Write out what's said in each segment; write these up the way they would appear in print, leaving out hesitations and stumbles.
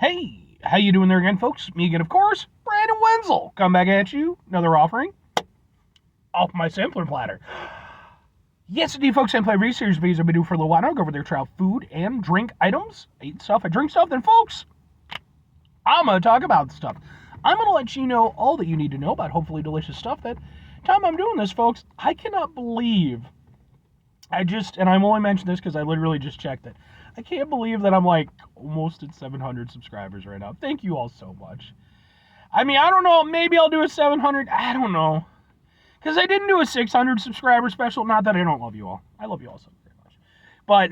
Hey, how you doing there again, folks? Me again, of course, Brandon Wenzel. Come back at you, another offering off my sampler platter. Yes, indeed, folks, sampler every series of videos I've been doing for a little while now. Go over there, try out food and drink items. I eat stuff, I drink stuff, then, folks, I'm going to talk about stuff. I'm going to let you know all that you need to know about hopefully delicious stuff. That time I'm doing this, folks, I cannot believe and I'm only mentioning this because I literally just checked it. I can't believe that I'm like almost at 700 subscribers right now. Thank you all so much. I mean, I don't know. Maybe I'll do a 700. I don't know. Because I didn't do a 600 subscriber special. Not that I don't love you all. I love you all so very much. But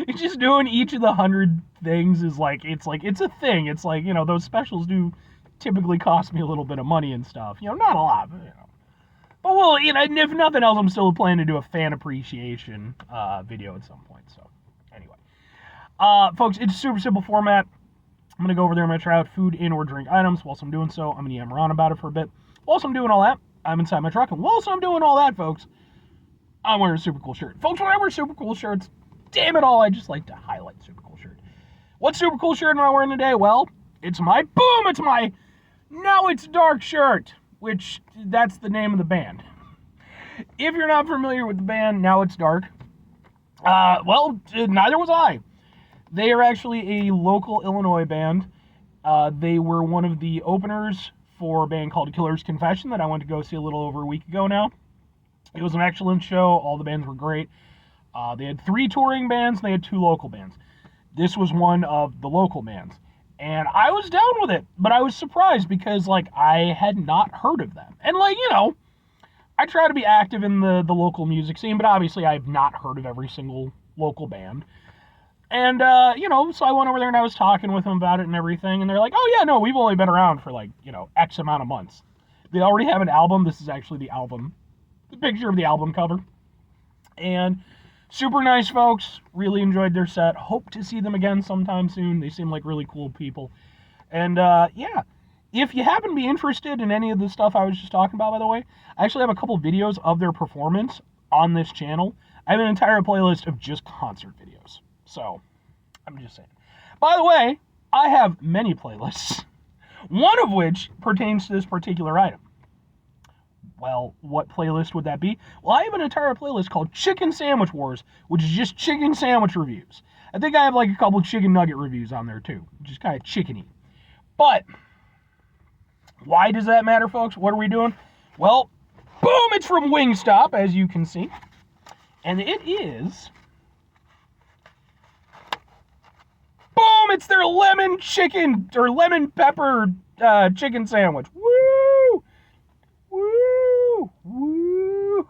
it's just doing each of the 100 things is it's a thing. It's like, those specials do typically cost me a little bit of money and stuff. Not a lot, but But well, if nothing else, I'm still planning to do a fan appreciation video at some point. So, anyway, folks, it's a super simple format. I'm gonna go over there. I'm gonna try out food and or drink items. Whilst I'm doing so, I'm gonna yammer on about it for a bit. Whilst I'm doing all that, I'm inside my truck, and whilst I'm doing all that, folks, I'm wearing a super cool shirt. Folks, when I wear super cool shirts, damn it all, I just like to highlight super cool shirt. What super cool shirt am I wearing today? Well, it's my Now It's Dark shirt, which that's the name of the band. If you're not familiar with the band Now It's Dark, neither was I. They are actually a local Illinois band. They were one of the openers for a band called Killer's Confession that I went to go see a little over a week ago now. It was an excellent show. All the bands were great. They had 3 touring bands, and they had 2 local bands. This was one of the local bands. And I was down with it, but I was surprised because, I had not heard of them. And, I try to be active in the local music scene, but obviously I've not heard of every single local band. And, so I went over there and I was talking with them about it and everything, and they're like, oh, yeah, no, we've only been around for, X amount of months. They already have an album. This is actually the album, the picture of the album cover. And super nice folks. Really enjoyed their set. Hope to see them again sometime soon. They seem like really cool people. And, yeah. If you happen to be interested in any of the stuff I was just talking about, by the way, I actually have a couple videos of their performance on this channel. I have an entire playlist of just concert videos. So, I'm just saying. By the way, I have many playlists, one of which pertains to this particular item. Well, what playlist would that be? Well, I have an entire playlist called Chicken Sandwich Wars, which is just chicken sandwich reviews. I think I have a couple chicken nugget reviews on there too, which is kind of chickeny. But why does that matter, folks? What are we doing? Well, boom, it's from Wingstop, as you can see. And it is, boom, it's their lemon pepper chicken sandwich. Woo! Woo! Woo!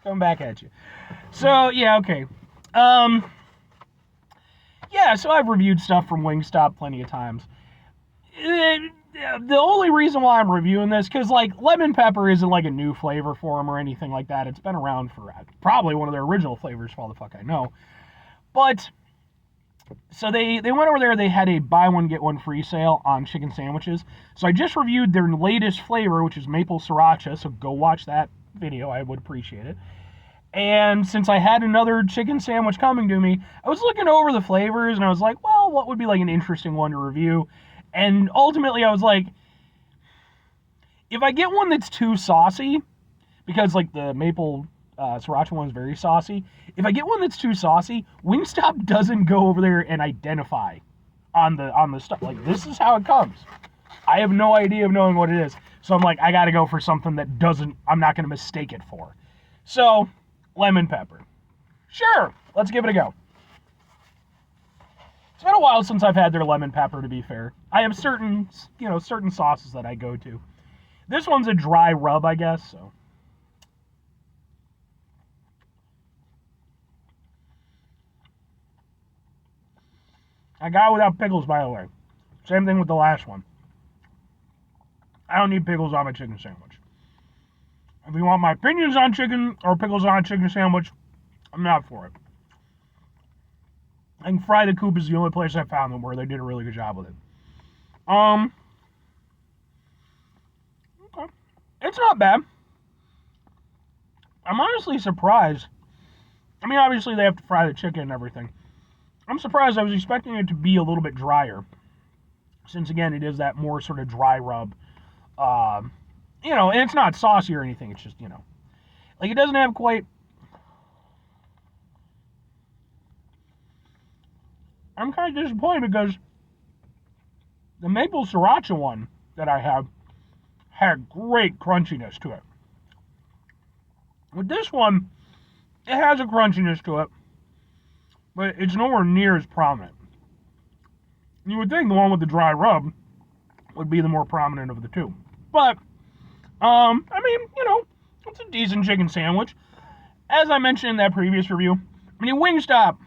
Coming back at you. So, yeah, okay. Yeah, so I've reviewed stuff from Wingstop plenty of times. The only reason why I'm reviewing this, because, lemon pepper isn't, a new flavor for them or anything like that. It's been around for probably one of their original flavors, for all the fuck I know. But, so they went over there, they had a buy one, get one free sale on chicken sandwiches. So I just reviewed their latest flavor, which is maple sriracha, so go watch that video, I would appreciate it. And since I had another chicken sandwich coming to me, I was looking over the flavors, and I was like, well, what would be, an interesting one to review? And ultimately, I was like, if I get one that's too saucy, because, the maple sriracha one is very saucy, if I get one that's too saucy, Wingstop doesn't go over there and identify on the stuff. This is how it comes. I have no idea of knowing what it is. So I'm like, I gotta go for something that I'm not gonna mistake it for. So, lemon pepper. Sure, let's give it a go. It's been a while since I've had their lemon pepper, to be fair. I have certain sauces that I go to. This one's a dry rub, I guess, so. I got it without pickles, by the way. Same thing with the last one. I don't need pickles on my chicken sandwich. If you want my opinions on chicken or pickles on a chicken sandwich, I'm not for it. I think Fry the Coop is the only place I found them where they did a really good job with it. Okay. It's not bad. I'm honestly surprised. I mean, obviously they have to fry the chicken and everything. I'm surprised. I was expecting it to be a little bit drier, since again it is that more sort of dry rub. And it's not saucy or anything. It's just like it doesn't have quite. I'm kind of disappointed because the maple sriracha one that I have had great crunchiness to it. With this one, it has a crunchiness to it, but it's nowhere near as prominent. You would think the one with the dry rub would be the more prominent of the two. But, it's a decent chicken sandwich. As I mentioned in that previous review, Wingstop,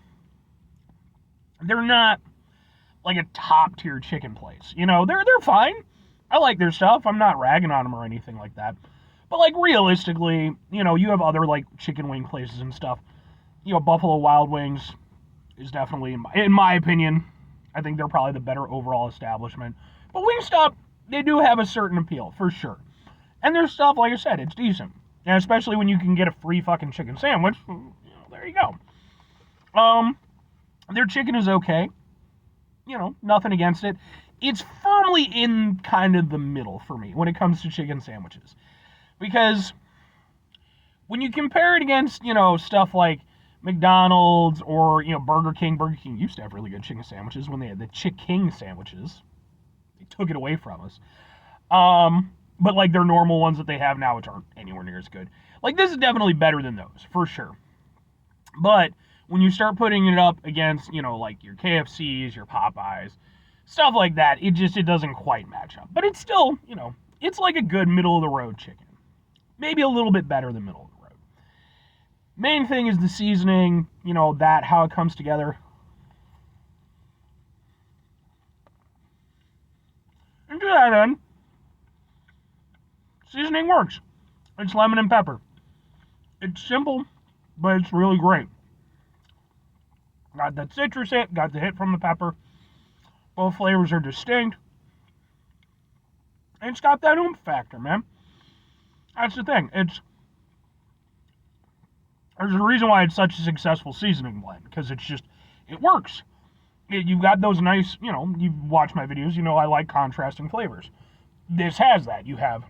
they're not like a top tier chicken place. They're fine. I like their stuff. I'm not ragging on them or anything like that. But like realistically, you have other like chicken wing places and stuff. Buffalo Wild Wings is definitely, in my opinion, I think they're probably the better overall establishment. But Wingstop, they do have a certain appeal for sure. And their stuff, like I said, it's decent. And especially when you can get a free fucking chicken sandwich, there you go. Their chicken is okay. Nothing against it. It's firmly in kind of the middle for me when it comes to chicken sandwiches. Because when you compare it against, stuff like McDonald's or, Burger King used to have really good chicken sandwiches when they had the Chick-King sandwiches. They took it away from us. But like their normal ones that they have now, which aren't anywhere near as good. Like this is definitely better than those, for sure. But when you start putting it up against, like your KFCs, your Popeyes, stuff like that, it doesn't quite match up. But it's still, it's like a good middle of the road chicken. Maybe a little bit better than middle of the road. Main thing is the seasoning, how it comes together. And to that end, seasoning works. It's lemon and pepper. It's simple, but it's really great. Got that citrus hit, got the hit from the pepper. Both flavors are distinct. And it's got that oomph factor, man. That's the thing. There's a reason why it's such a successful seasoning blend, because it works. You've got those nice, you've watched my videos, I like contrasting flavors. This has that. You have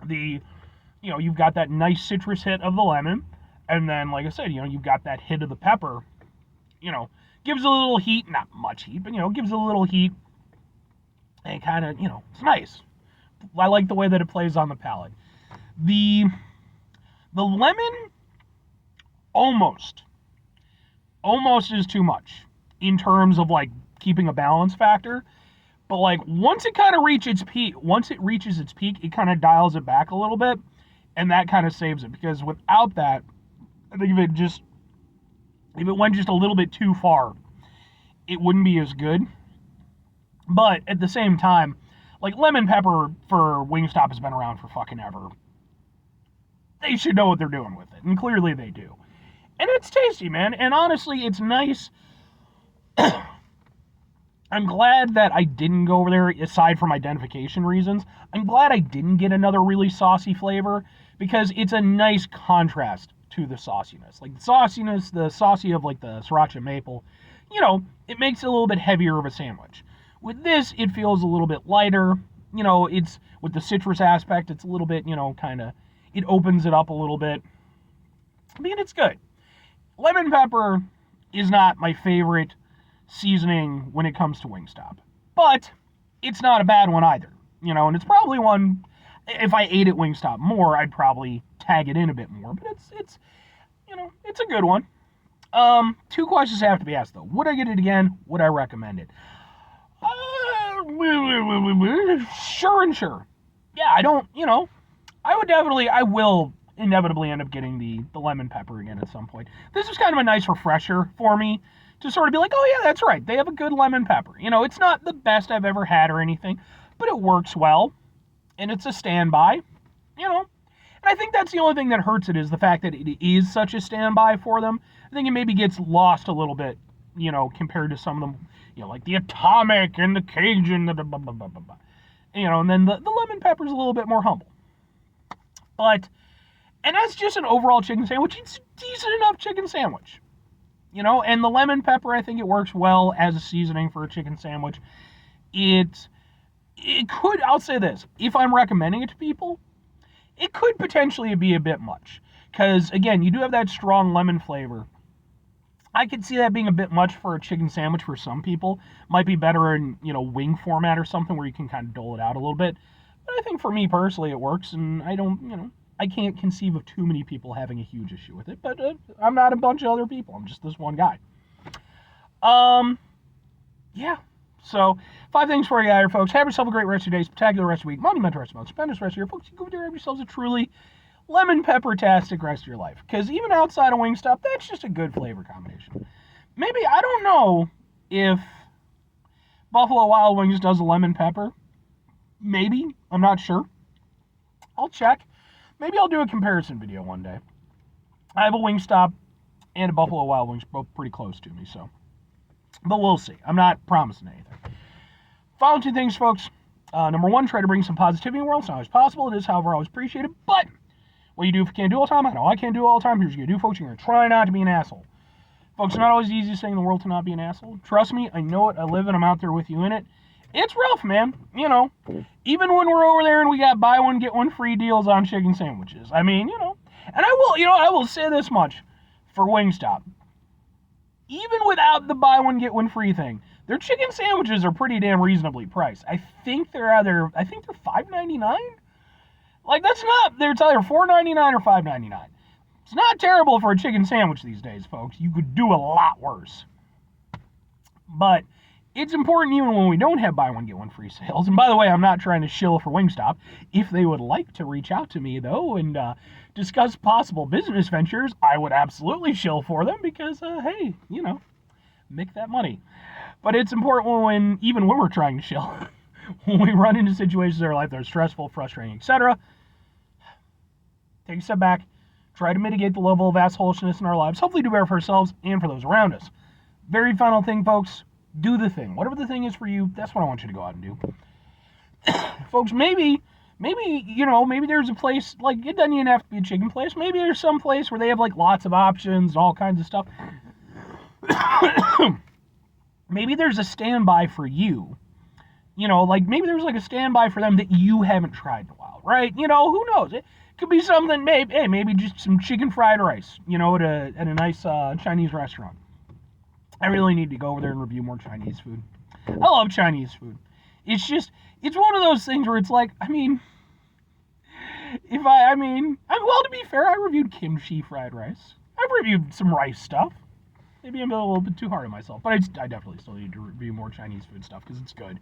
you've got that nice citrus hit of the lemon, and then, like I said, you've got that hit of the pepper, gives a little heat, not much heat, but, gives a little heat, and kind of, it's nice. I like the way that it plays on the palate. The lemon almost is too much in terms of, like, keeping a balance factor. But, like, once it reaches its peak, it kind of dials it back a little bit, and that kind of saves it. Because without that, I think if it went just a little bit too far, it wouldn't be as good. But at the same time, like, lemon pepper for Wingstop has been around for fucking ever. They should know what they're doing with it, and clearly they do. And it's tasty, man, and honestly, it's nice. I'm glad that I didn't go over there, aside from identification reasons. I'm glad I didn't get another really saucy flavor, because it's a nice contrast to the sauciness. Like, the saucy of, like, the sriracha maple, it makes it a little bit heavier of a sandwich. With this, it feels a little bit lighter. It's, with the citrus aspect, it's a little bit, it opens it up a little bit. I mean, it's good. Lemon pepper is not my favorite seasoning when it comes to Wingstop, but it's not a bad one either, and it's probably one, if I ate at Wingstop more, I'd probably tag it in a bit more, but it's a good one. Two questions have to be asked though. Would I get it again? Would I recommend it? Sure and sure. Yeah, I will inevitably end up getting the lemon pepper again at some point. This is kind of a nice refresher for me to sort of be like, oh yeah, that's right, they have a good lemon pepper. It's not the best I've ever had or anything, but it works well, and it's a standby, And I think that's the only thing that hurts it, is the fact that it is such a standby for them. I think it maybe gets lost a little bit, compared to some of them, like the Atomic and the Cajun, and then the lemon pepper's a little bit more humble. But And that's just an overall chicken sandwich. It's a decent enough chicken sandwich. And the lemon pepper, I think it works well as a seasoning for a chicken sandwich. It could, I'll say this, if I'm recommending it to people, it could potentially be a bit much. Because, again, you do have that strong lemon flavor. I could see that being a bit much for a chicken sandwich for some people. Might be better in, wing format or something where you can kind of dole it out a little bit. But I think for me personally it works, and I can't conceive of too many people having a huge issue with it. But I'm not a bunch of other people. I'm just this one guy. Yeah. So, 5 things for you out here, folks. Have yourself a great rest of your day, spectacular rest of your week, monumental rest of your month, stupendous rest of your folks. You go there and have yourselves a truly lemon pepper-tastic rest of your life. Because even outside of Wingstop, that's just a good flavor combination. Maybe, I don't know if Buffalo Wild Wings does a lemon pepper. Maybe. I'm not sure. I'll check. Maybe I'll do a comparison video one day. I have a Wingstop and a Buffalo Wild Wings both pretty close to me, so. But we'll see. I'm not promising anything. Final 2 things, folks. Number 1, try to bring some positivity in the world. It's not always possible. It is, however, always appreciated. But what you do if you can't do all the time, I know I can't do it all the time. Here's what you do, folks. You're going to try not to be an asshole. Folks, it's not always the easiest thing in the world to not be an asshole. Trust me, I know it. I live it. I'm out there with you in it. It's rough, man. Even when we're over there and we got buy one, get one free deals on chicken sandwiches. I mean, And I will say this much for Wingstop. Even without the buy one, get one free thing, their chicken sandwiches are pretty damn reasonably priced. I think they're $5.99. Like, it's either $4.99 or $5.99. It's not terrible for a chicken sandwich these days, folks. You could do a lot worse. But it's important even when we don't have buy one, get one free sales. And by the way, I'm not trying to shill for Wingstop. If they would like to reach out to me, though, and discuss possible business ventures, I would absolutely shill for them because, hey, make that money. But it's important even when we're trying to shill, when we run into situations in our life that are stressful, frustrating, etc., take a step back, try to mitigate the level of assholishness in our lives, hopefully do better for ourselves and for those around us. Very final thing, folks, do the thing. Whatever the thing is for you, that's what I want you to go out and do. Folks, maybe there's a place, like, it doesn't even have to be a chicken place. Maybe there's some place where they have, like, lots of options and all kinds of stuff. Maybe there's a standby for you. Maybe there's, like, a standby for them that you haven't tried in a while, right? Who knows? It could be something, maybe just some chicken fried rice, at a nice Chinese restaurant. I really need to go over there and review more Chinese food. I love Chinese food. It's one of those things where it's like, to be fair, I reviewed kimchi fried rice. I've reviewed some rice stuff. Maybe I'm a little bit too hard on myself, but I definitely still need to review more Chinese food stuff because it's good.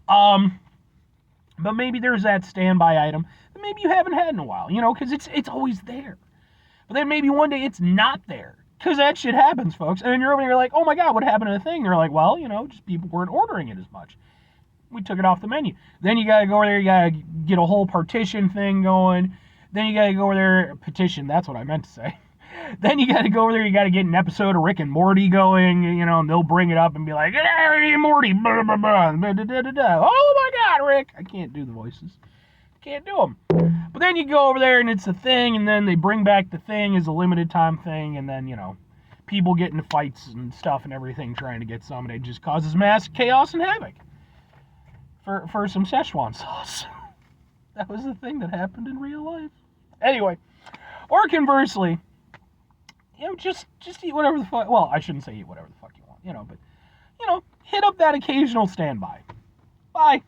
But maybe there's that standby item that maybe you haven't had in a while, because it's always there. But then maybe one day it's not there. Because that shit happens, folks. And then you're over there like, oh my god, what happened to the thing? They're like, well, just people weren't ordering it as much. We took it off the menu. Then you gotta go over there, you gotta get a whole partition thing going. Then you gotta go over there, petition, that's what I meant to say. Then you gotta go over there, you gotta get an episode of Rick and Morty going, and they'll bring it up and be like, hey, Morty, blah, blah, blah, blah, blah, blah, blah. Oh my god, Rick. I can't do the voices. Can't do them. But then you go over there and it's a thing, and then they bring back the thing as a limited time thing, and then, people get into fights and stuff and everything trying to get some, and it just causes mass chaos and havoc. For some Szechuan sauce. That was the thing that happened in real life. Anyway, or conversely, just eat whatever the fuck, well, I shouldn't say eat whatever the fuck you want, but, hit up that occasional standby. Bye.